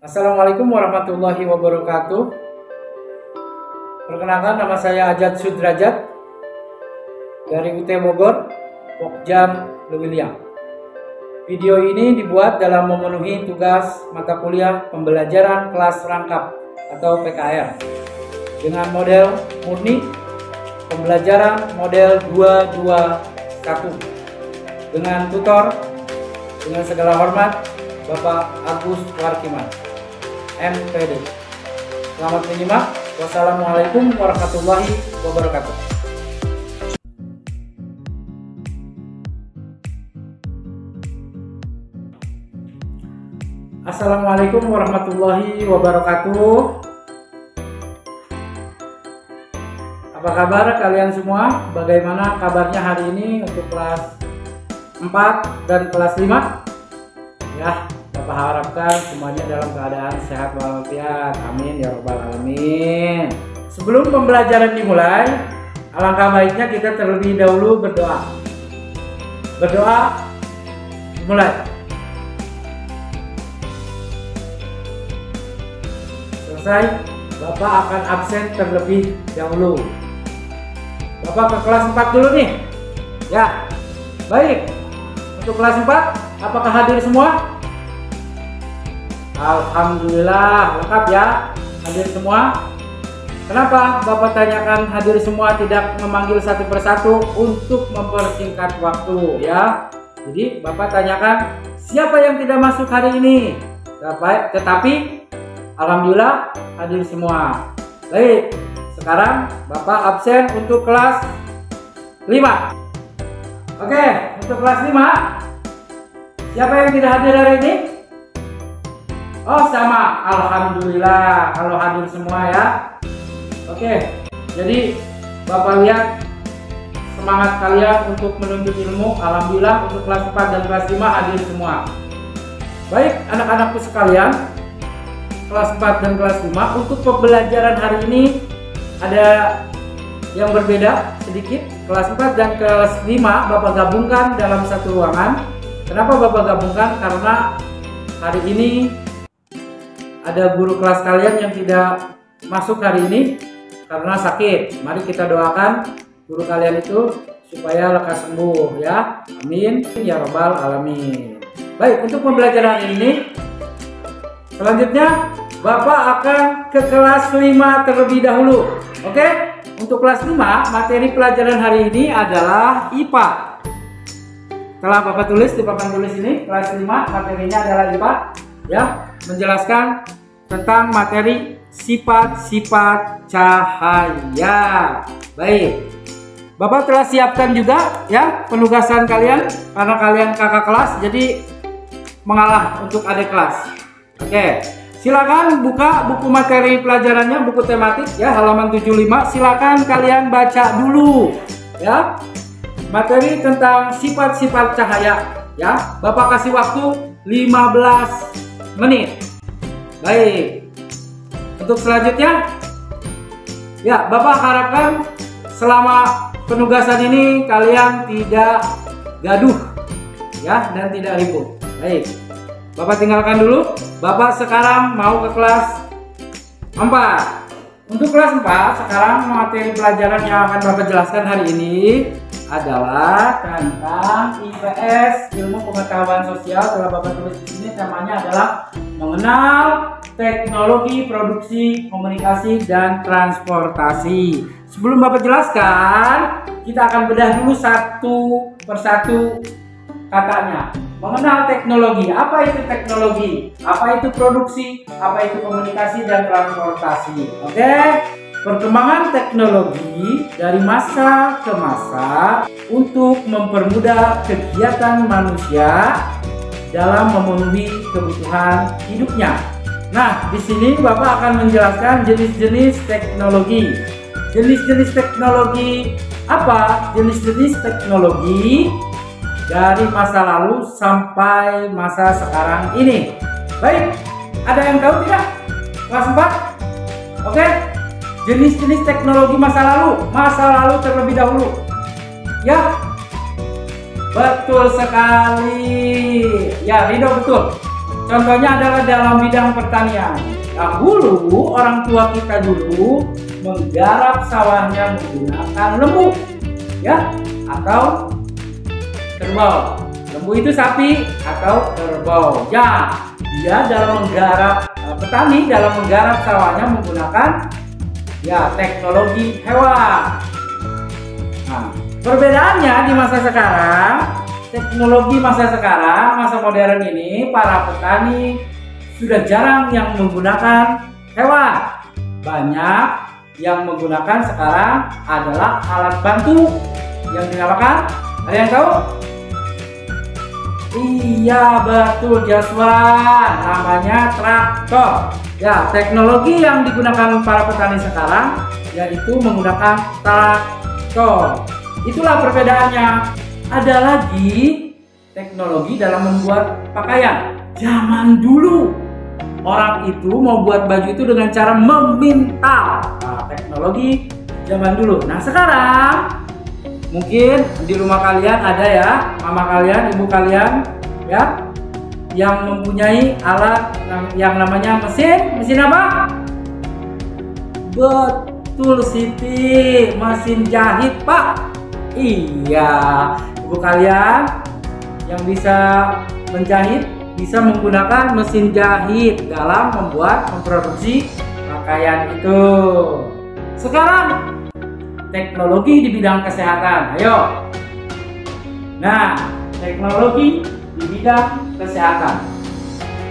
Assalamualaikum warahmatullahi wabarakatuh. Perkenalkan, nama saya Ajat Sudrajat dari UT Bogor, Pokjam Lewiliang. Video ini dibuat dalam memenuhi tugas mata kuliah pembelajaran kelas rangkap atau PKR dengan model murni pembelajaran model 221 dengan tutor dengan segala hormat Bapak Agus Warkiman, MPD. Selamat menyimak. Wassalamualaikum warahmatullahi wabarakatuh. Assalamualaikum warahmatullahi wabarakatuh. Apa kabar kalian semua? Bagaimana kabarnya hari ini untuk kelas 4 dan kelas 5? Ya, Bapak harapkan semuanya dalam keadaan sehat walafiat. Amin ya robbal alamin. Sebelum pembelajaran dimulai, alangkah baiknya kita terlebih dahulu berdoa. Berdoa dimulai. Selesai, Bapak akan absen terlebih dahulu. Bapak ke kelas 4 dulu nih. Ya, baik. Untuk kelas 4, apakah hadir semua? Alhamdulillah, lengkap ya, hadir semua. Kenapa Bapak tanyakan hadir semua, tidak memanggil satu persatu untuk mempersingkat waktu ya? Jadi Bapak tanyakan siapa yang tidak masuk hari ini, tetapi alhamdulillah hadir semua. Baik, sekarang Bapak absen untuk kelas 5. Oke, untuk kelas 5, siapa yang tidak hadir hari ini? Oh sama, alhamdulillah kalau hadir semua ya. Oke, jadi Bapak lihat semangat kalian untuk menuntut ilmu. Alhamdulillah untuk kelas 4 dan kelas 5 hadir semua. Baik anak-anakku sekalian, kelas 4 dan kelas 5 untuk pembelajaran hari ini ada yang berbeda sedikit. Kelas 4 dan kelas 5 Bapak gabungkan dalam satu ruangan. Kenapa Bapak gabungkan? Karena hari ini ada guru kelas kalian yang tidak masuk hari ini karena sakit. Mari kita doakan guru kalian itu supaya lekas sembuh ya. Amin ya robbal alamin. Baik, untuk pembelajaran hari ini selanjutnya Bapak akan ke kelas 5 terlebih dahulu. Oke? Untuk kelas 5 materi pelajaran hari ini adalah IPA. Telah Bapak tulis di papan tulis ini, kelas 5 materinya adalah IPA ya, menjelaskan tentang materi sifat-sifat cahaya. Baik, Bapak telah siapkan juga ya penugasan kalian karena kalian kakak kelas, jadi mengalah untuk adik kelas. Oke, silakan buka buku materi pelajarannya, buku tematik ya, halaman 75. Silakan kalian baca dulu ya materi tentang sifat-sifat cahaya ya. Bapak kasih waktu 15 menit. Baik, untuk selanjutnya ya Bapak harapkan selama penugasan ini kalian tidak gaduh ya dan tidak ribut. Baik, Bapak tinggalkan dulu. Bapak sekarang mau ke kelas 4. Untuk kelas 4 sekarang materi pelajaran yang akan Bapak jelaskan hari ini adalah tentang IPS, ilmu pengetahuan sosial. Telah Bapak tulis di sini, temanya adalah mengenal teknologi produksi, komunikasi, dan transportasi. Sebelum Bapak jelaskan, kita akan bedah dulu satu persatu katanya. Mengenal teknologi, apa itu teknologi, apa itu produksi, apa itu komunikasi dan transportasi. Oke, perkembangan teknologi dari masa ke masa untuk mempermudah kegiatan manusia dalam memenuhi kebutuhan hidupnya. Nah, di sini Bapak akan menjelaskan jenis-jenis teknologi. Jenis-jenis teknologi apa? Jenis-jenis teknologi dari masa lalu sampai masa sekarang ini. Baik, ada yang tahu tidak? Kelas 4? Oke, jenis-jenis teknologi masa lalu terlebih dahulu. Ya, betul sekali. Ya, Rido betul. Contohnya adalah dalam bidang pertanian. Dahulu orang tua kita dulu menggarap sawahnya menggunakan lembu, ya, atau kerbau. Lembu itu sapi atau kerbau. Ya, dia dalam menggarap, petani dalam menggarap sawahnya menggunakan ya teknologi hewan. Nah, perbedaannya di masa sekarang, teknologi masa sekarang, masa modern ini, para petani sudah jarang yang menggunakan hewan. Banyak yang menggunakan sekarang adalah alat bantu yang dinamakan, ada yang tahu? Iya, betul Jaswan, namanya traktor. Ya, teknologi yang digunakan para petani sekarang yaitu menggunakan traktor. Itulah perbedaannya. Ada lagi teknologi dalam membuat pakaian. Zaman dulu orang itu mau buat baju itu dengan cara memintal. Nah, teknologi zaman dulu. Nah, sekarang mungkin di rumah kalian ada ya, mama kalian, ibu kalian ya, yang mempunyai alat yang namanya mesin apa? Betul Siti, mesin jahit Pak. Iya, ibu kalian yang bisa menjahit bisa menggunakan mesin jahit dalam memproduksi pakaian itu. Sekarang teknologi di bidang kesehatan, ayo. Nah, teknologi di bidang kesehatan.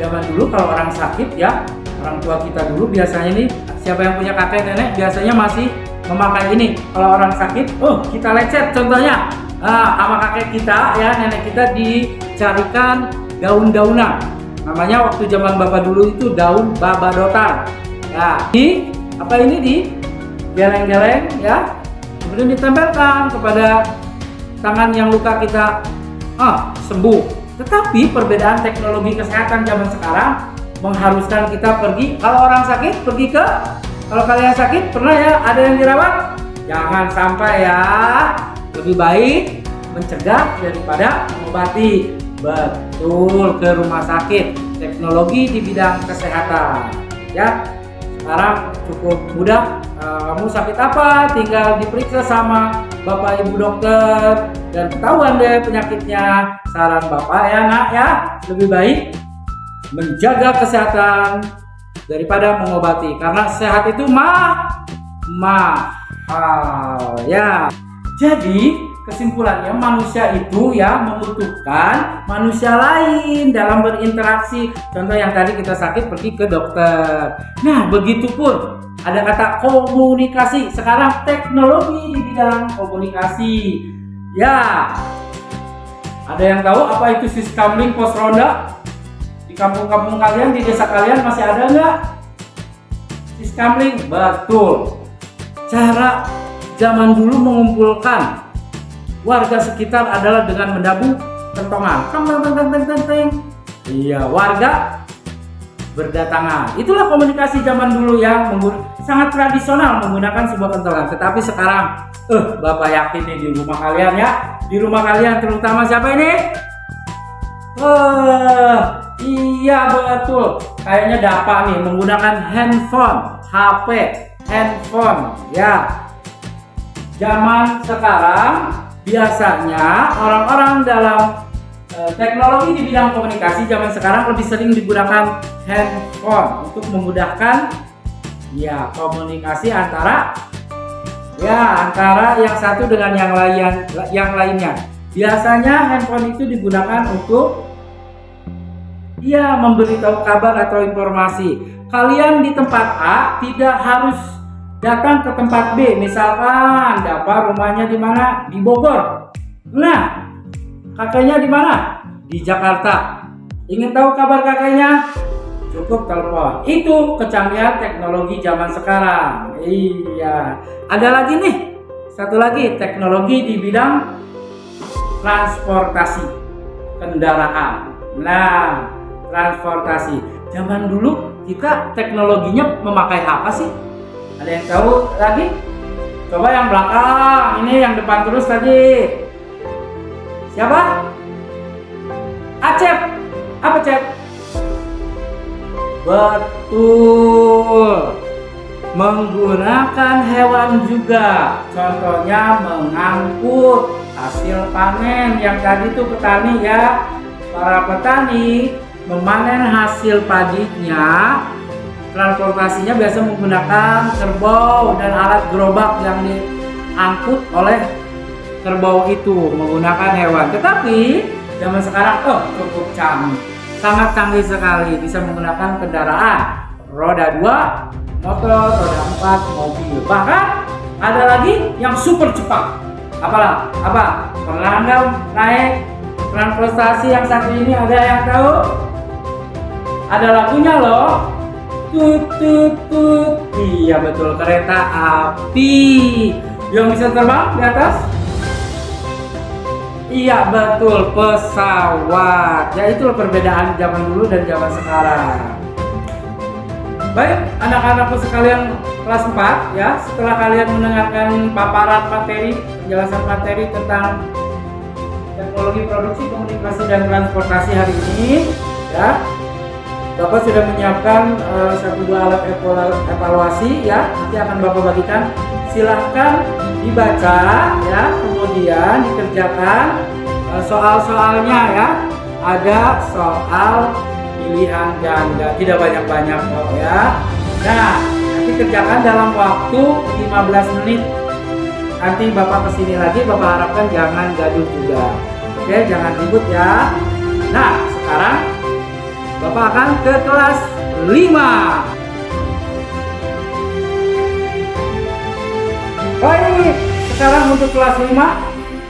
Zaman dulu kalau orang sakit ya, orang tua kita dulu biasanya nih, siapa yang punya kakek nenek biasanya masih memakai ini. Kalau orang sakit, kita lecet contohnya. Sama kakek kita ya, nenek kita dicarikan daun-daunan. Namanya waktu zaman bapak dulu itu daun babadotan. Ya, di geleng-geleng ya. Kemudian ditempelkan kepada tangan yang luka kita, sembuh. Tetapi perbedaan teknologi kesehatan zaman sekarang mengharuskan kita pergi, kalau orang sakit pergi ke, kalau kalian sakit pernah ya ada yang dirawat? Jangan sampai ya, lebih baik mencegah daripada mengobati. Betul, ke rumah sakit. Teknologi di bidang kesehatan ya, sekarang cukup mudah. Kamu sakit apa, tinggal diperiksa sama bapak ibu dokter dan ketahuan deh penyakitnya. Saran bapak ya nak ya, lebih baik menjaga kesehatan daripada mengobati, karena sehat itu mahal ya. Jadi kesimpulannya, manusia itu ya membutuhkan manusia lain dalam berinteraksi. Contoh yang tadi kita sakit pergi ke dokter. Nah, begitupun ada kata komunikasi. Sekarang teknologi di bidang komunikasi. Ya, ada yang tahu apa itu siskamling pos ronda? Di kampung-kampung kalian, di desa kalian masih ada nggak siskamling? Betul. Cara zaman dulu mengumpulkan warga sekitar adalah dengan mendabu kentongan. Iya, warga berdatangan. Itulah komunikasi zaman dulu ya, sangat tradisional menggunakan sebuah kentongan. Tetapi sekarang, Bapak yakin nih di rumah kalian ya, di rumah kalian terutama siapa ini? Iya betul, kayaknya Dapa nih menggunakan handphone, HP, handphone ya. Zaman sekarang biasanya orang-orang dalam teknologi di bidang komunikasi zaman sekarang lebih sering digunakan handphone untuk memudahkan ya komunikasi antara yang satu dengan yang lainnya. Biasanya handphone itu digunakan untuk memberitahu kabar atau informasi. Kalian di tempat A tidak harus datang ke tempat B. Misalkan Dapa rumahnya di mana? Di Bogor. Nah, kakeknya di mana? Di Jakarta. Ingin tahu kabar kakeknya? Cukup telepon. Itu kecanggihan teknologi zaman sekarang. Iya. Ada lagi nih, satu lagi teknologi di bidang transportasi kendaraan. Nah, transportasi. Zaman dulu kita teknologinya memakai apa sih? Ada yang tahu lagi? Coba yang belakang, ini yang depan terus tadi. Siapa? Acep. Apa Cep? Betul. Menggunakan hewan juga. Contohnya mengangkut hasil panen. Yang tadi itu petani ya. Para petani memanen hasil padinya, transportasinya biasa menggunakan kerbau dan alat gerobak yang diangkut oleh kerbau itu menggunakan hewan. Tetapi zaman sekarang cukup canggih, sangat canggih sekali, bisa menggunakan kendaraan roda 2, motor, roda 4, mobil. Bahkan ada lagi yang super cepat. Apa? Pernah Anda naik transportasi yang satu ini, ada yang tahu? Ada lagunya loh. Tut tut tut. Iya betul, kereta api yang bisa terbang di atas. Iya betul, pesawat. Ya itulah perbedaan zaman dulu dan zaman sekarang. Baik, anak-anakku sekalian kelas 4 ya, setelah kalian mendengarkan paparan materi, penjelasan materi tentang teknologi produksi, komunikasi dan transportasi hari ini ya, Bapak sudah menyiapkan satu dua alat evaluasi ya, nanti akan Bapak bagikan. Silahkan dibaca ya, kemudian dikerjakan soal-soalnya ya. Ada soal pilihan ganda, tidak banyak-banyak kok ya. Nah, nanti kerjakan dalam waktu 15 menit. Nanti Bapak kesini lagi, Bapak harapkan jangan gaduh juga. Oke, jangan ribut ya. Nah, sekarang Bapak akan ke kelas 5. Baik, sekarang untuk kelas 5,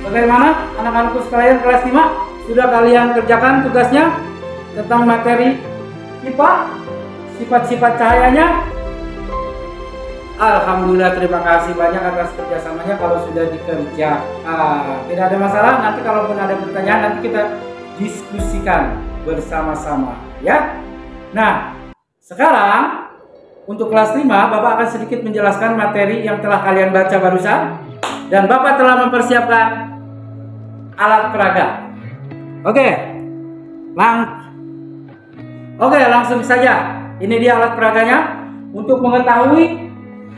bagaimana anak-anakku sekalian kelas 5? Sudah kalian kerjakan tugasnya tentang materi IPA, sifat-sifat cahayanya? Alhamdulillah, terima kasih banyak atas kerjasamanya kalau sudah dikerjakan. Tidak ada masalah, nanti kalaupun ada pertanyaan nanti kita diskusikan bersama-sama ya. Nah, sekarang untuk kelas 5, Bapak akan sedikit menjelaskan materi yang telah kalian baca barusan. Dan Bapak telah mempersiapkan alat peraga. Oke, langsung saja. Ini dia alat peraganya. Untuk mengetahui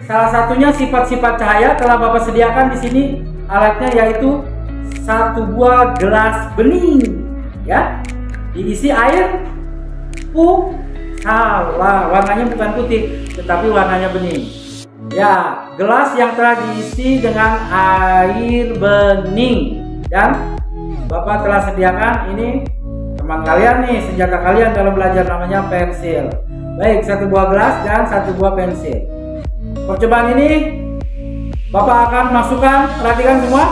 salah satunya sifat-sifat cahaya, telah Bapak sediakan di sini alatnya, yaitu satu buah gelas bening ya. Diisi air salah, warnanya bukan putih tetapi warnanya bening ya. Gelas yang telah diisi dengan air bening, dan Bapak telah sediakan ini teman kalian nih, senjata kalian dalam belajar, namanya pensil. Baik, satu buah gelas dan satu buah pensil. Percobaan ini Bapak akan masukkan, perhatikan semua,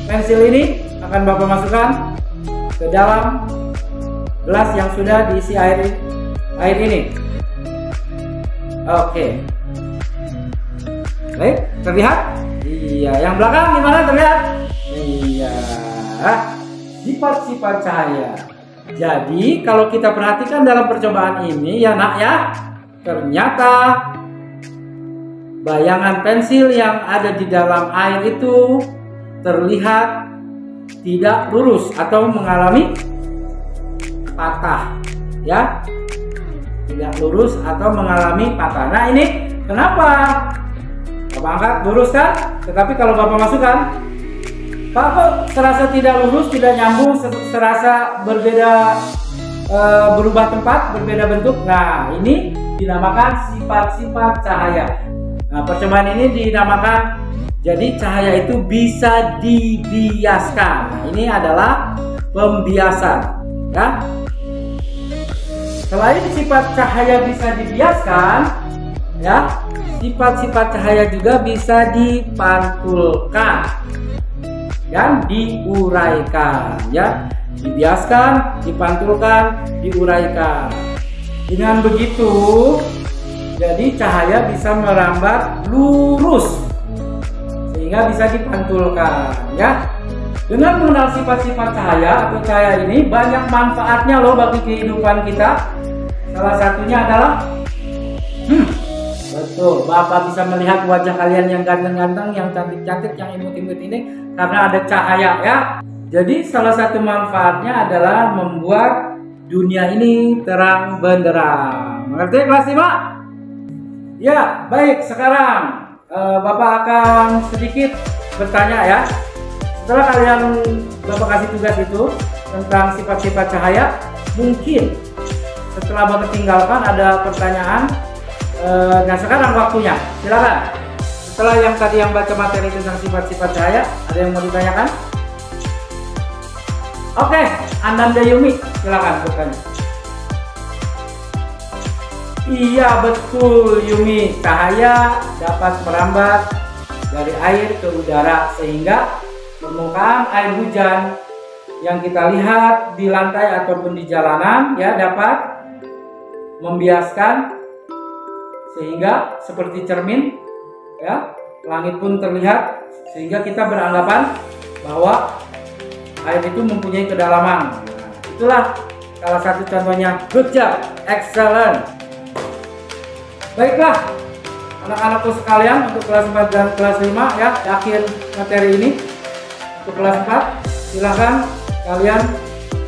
pensil ini akan Bapak masukkan ke dalam gelas yang sudah diisi air ini. Oke. Baik, terlihat? Iya, yang belakang gimana, terlihat? Iya. Sifat-sifat cahaya. Jadi kalau kita perhatikan dalam percobaan ini ya nak ya, ternyata bayangan pensil yang ada di dalam air itu terlihat tidak lurus atau mengalami patah ya, tidak lurus atau mengalami patah. Nah ini kenapa? Bapak angkat lurus kan, tetapi kalau Bapak masukkan, Pak kok serasa tidak lurus, tidak nyambung, serasa berbeda, berubah tempat, berbeda bentuk. Nah ini dinamakan sifat-sifat cahaya. Nah percobaan ini dinamakan, jadi cahaya itu bisa dibiaskan. Nah ini adalah pembiasan ya. Selain sifat cahaya bisa dibiaskan ya, sifat-sifat cahaya juga bisa dipantulkan dan diuraikan ya. Dibiaskan, dipantulkan, diuraikan. Dengan begitu jadi cahaya bisa merambat lurus sehingga bisa dipantulkan ya. Dengan mengenal sifat-sifat cahaya atau cahaya ini banyak manfaatnya loh bagi kehidupan kita. Salah satunya adalah betul, Bapak bisa melihat wajah kalian yang ganteng-ganteng, yang cantik-cantik, yang imut-imut ini karena ada cahaya ya. Jadi salah satu manfaatnya adalah membuat dunia ini terang benderang. Mengerti kelas 5? Ya, baik. Sekarang Bapak akan sedikit bertanya ya. Setelah kalian Bapak kasih tugas itu tentang sifat-sifat cahaya, mungkin setelah Bapak tinggalkan ada pertanyaan. Nah sekarang waktunya, silakan. Setelah yang tadi yang baca materi tentang sifat-sifat cahaya, ada yang mau ditanyakan? Oke, Ananda Yumi, silakan bertanya. Iya betul Yumi, cahaya dapat merambat dari air ke udara sehingga permukaan air hujan yang kita lihat di lantai ataupun di jalanan ya dapat membiaskan sehingga seperti cermin ya, langit pun terlihat sehingga kita beranggapan bahwa air itu mempunyai kedalaman. Nah, itulah salah satu contohnya. Good job, excellent. Baiklah anak-anakku sekalian, untuk kelas 4 dan kelas 5 ya, di akhir materi ini untuk kelas 4 silahkan kalian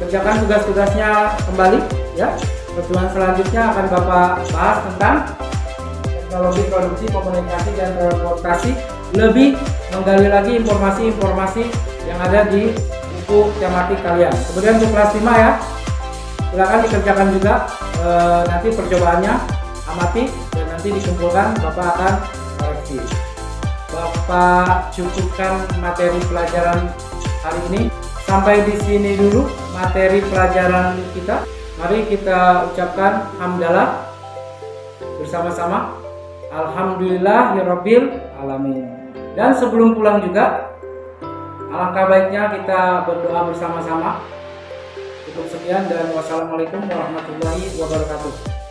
kerjakan tugas-tugasnya kembali ya. Pertemuan selanjutnya akan Bapak bahas tentang teknologi produksi, komunikasi, dan transportasi, lebih menggali lagi informasi-informasi yang ada di buku tematik kalian. Kemudian untuk kelas 5 ya, silakan dikerjakan juga nanti percobaannya, amati dan nanti dikumpulkan, Bapak akan koreksi. Bapak cukupkan materi pelajaran hari ini. Sampai di sini dulu materi pelajaran kita. Mari kita ucapkan hamdalah bersama-sama. Alhamdulillahirabbil alamin. Dan sebelum pulang juga, alangkah baiknya kita berdoa bersama-sama. Cukup sekian dan wassalamualaikum warahmatullahi wabarakatuh.